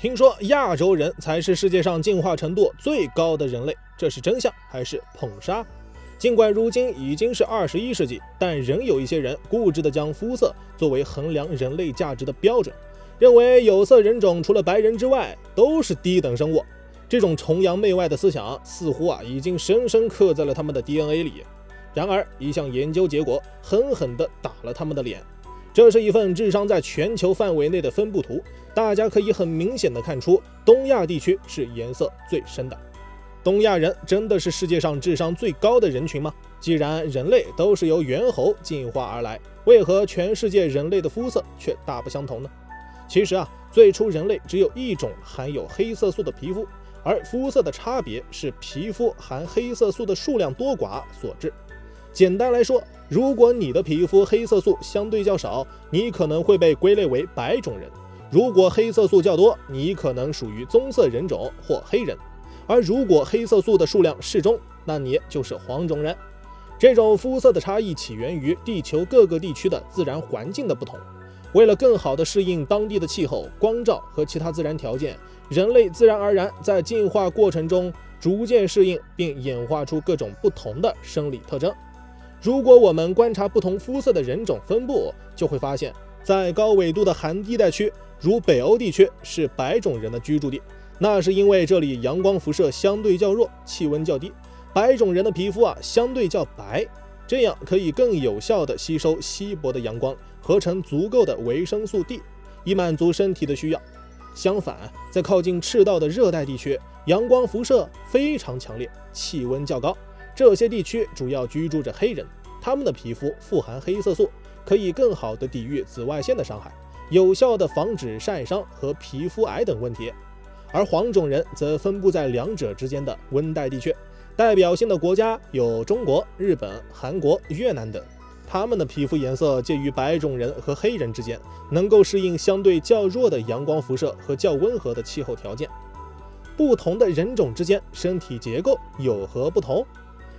听说亚洲人才是世界上进化程度最高的人类，这是真相还是捧杀？尽管如今已经是21世纪，但仍有一些人固执地将肤色作为衡量人类价值的标准，认为有色人种除了白人之外都是低等生物。这种崇洋媚外的思想似乎已经深深刻在了他们的 DNA 里。然而一项研究结果狠狠地打了他们的脸。这是一份智商在全球范围内的分布图，大家可以很明显地看出东亚地区是颜色最深的。东亚人真的是世界上智商最高的人群吗？既然人类都是由猿猴进化而来，为何全世界人类的肤色却大不相同呢？其实最初人类只有一种含有黑色素的皮肤，而肤色的差别是皮肤含黑色素的数量多寡所致。简单来说，如果你的皮肤黑色素相对较少，你可能会被归类为白种人；如果黑色素较多，你可能属于棕色人种或黑人；而如果黑色素的数量适中，那你就是黄种人。这种肤色的差异起源于地球各个地区的自然环境的不同。为了更好地适应当地的气候、光照和其他自然条件，人类自然而然在进化过程中逐渐适应并演化出各种不同的生理特征。如果我们观察不同肤色的人种分布，就会发现，在高纬度的寒地带区，如北欧地区是白种人的居住地，那是因为这里阳光辐射相对较弱，气温较低，白种人的皮肤相对较白，这样可以更有效地吸收稀薄的阳光，合成足够的维生素 D， 以满足身体的需要。相反，在靠近赤道的热带地区，阳光辐射非常强烈，气温较高，这些地区主要居住着黑人，他们的皮肤富含黑色素，可以更好地抵御紫外线的伤害，有效地防止晒伤和皮肤癌等问题。而黄种人则分布在两者之间的温带地区，代表性的国家有中国、日本、韩国、越南等。他们的皮肤颜色介于白种人和黑人之间，能够适应相对较弱的阳光辐射和较温和的气候条件。不同的人种之间身体结构有何不同？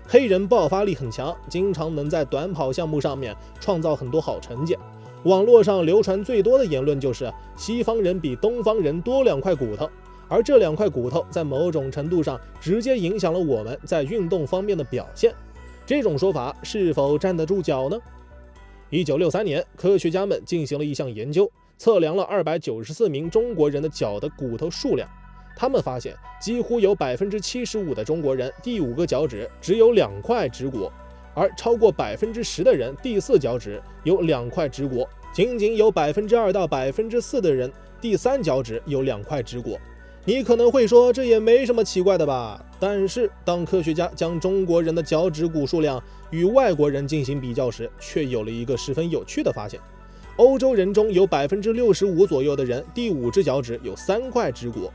黑人爆发力很强，经常能在短跑项目上面创造很多好成绩。网络上流传最多的言论就是西方人比东方人多2块骨头，而这2块骨头在某种程度上直接影响了我们在运动方面的表现。这种说法是否站得住脚呢？1963年，科学家们进行了一项研究，测量了294名中国人的脚的骨头数量。他们发现，几乎有75%的中国人第5个脚趾只有2块指骨，而超过10%的人第4脚趾有2块指骨，仅仅有2%到4%的人第3脚趾有2块指骨。你可能会说，这也没什么奇怪的吧？但是当科学家将中国人的脚趾骨数量与外国人进行比较时，却有了一个十分有趣的发现。欧洲人中有65%左右的人第5只脚趾有3块指骨。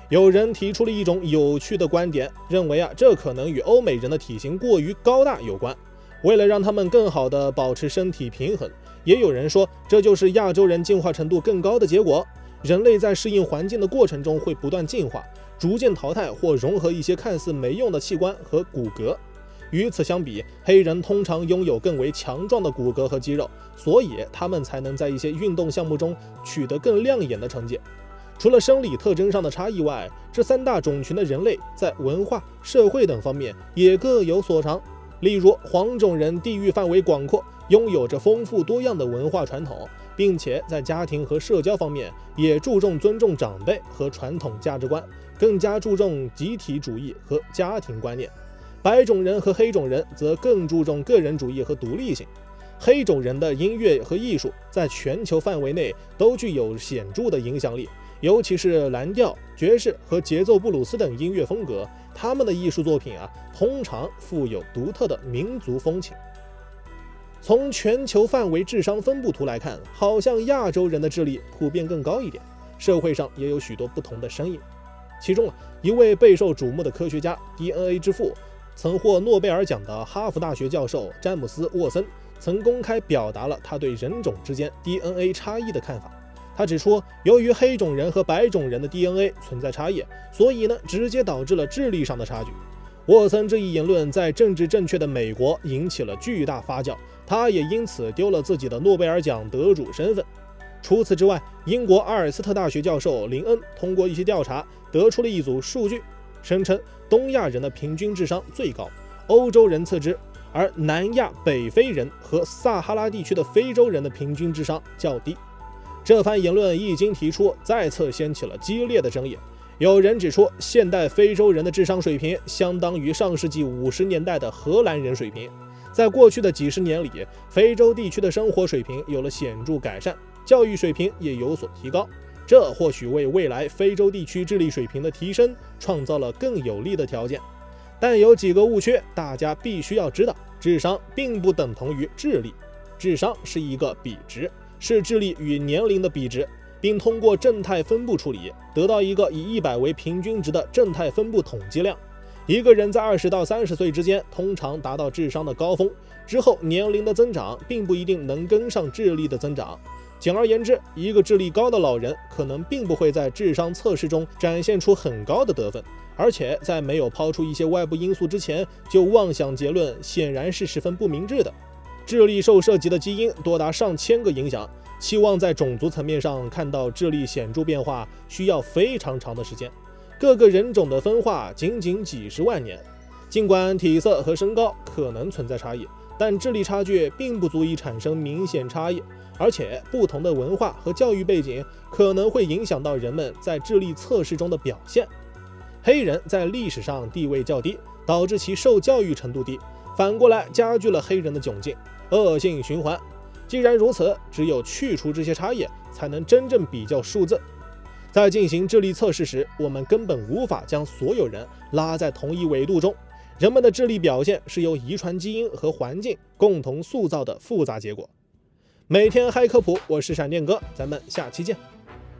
有人提出了一种有趣的观点，认为这可能与欧美人的体型过于高大有关。为了让他们更好地保持身体平衡，也有人说这就是亚洲人进化程度更高的结果。人类在适应环境的过程中会不断进化，逐渐淘汰或融合一些看似没用的器官和骨骼。与此相比，黑人通常拥有更为强壮的骨骼和肌肉，所以他们才能在一些运动项目中取得更亮眼的成绩。除了生理特征上的差异外，这3大种群的人类在文化、社会等方面也各有所长。例如，黄种人地域范围广阔，拥有着丰富多样的文化传统，并且在家庭和社交方面也注重尊重长辈和传统价值观，更加注重集体主义和家庭观念。白种人和黑种人则更注重个人主义和独立性。黑种人的音乐和艺术在全球范围内都具有显著的影响力，尤其是蓝调、爵士和节奏布鲁斯等音乐风格，他们的艺术作品通常富有独特的民族风情。从全球范围智商分布图来看，好像亚洲人的智力普遍更高一点，社会上也有许多不同的声音。其中一位备受瞩目的科学家 DNA 之父，曾获诺贝尔奖的哈佛大学教授詹姆斯·沃森曾公开表达了他对人种之间 DNA 差异的看法。他指出，由于黑种人和白种人的 DNA 存在差异，所以直接导致了智力上的差距。沃森这一言论在政治正确的美国引起了巨大发酵，他也因此丢了自己的诺贝尔奖得主身份。除此之外，英国阿尔斯特大学教授林恩通过一些调查得出了一组数据，声称东亚人的平均智商最高，欧洲人次之，而南亚、北非人和撒哈拉地区的非洲人的平均智商较低。这番言论一经提出，再次掀起了激烈的争议。有人指出，现代非洲人的智商水平相当于上世纪50年代的荷兰人水平。在过去的几十年里，非洲地区的生活水平有了显著改善，教育水平也有所提高，这或许为未来非洲地区智力水平的提升创造了更有利的条件。但有几个误区，大家必须要知道：智商并不等同于智力，智商是一个比值，是智力与年龄的比值，并通过正态分布处理，得到一个以100为平均值的正态分布统计量。一个人在20到30岁之间通常达到智商的高峰，之后年龄的增长并不一定能跟上智力的增长。简而言之，一个智力高的老人可能并不会在智商测试中展现出很高的得分，而且在没有抛出一些外部因素之前就妄想结论，显然是十分不明智的。智力受涉及的基因多达上千个影响，期望在种族层面上看到智力显著变化，需要非常长的时间。各个人种的分化仅仅几十万年。尽管体色和身高可能存在差异，但智力差距并不足以产生明显差异，而且不同的文化和教育背景可能会影响到人们在智力测试中的表现。黑人在历史上地位较低，导致其受教育程度低，反过来加剧了黑人的窘境，恶性循环。既然如此，只有去除这些差异，才能真正比较数字。在进行智力测试时，我们根本无法将所有人拉在同一纬度中。人们的智力表现是由遗传基因和环境共同塑造的复杂结果。每天嗨科普，我是闪电哥，咱们下期见。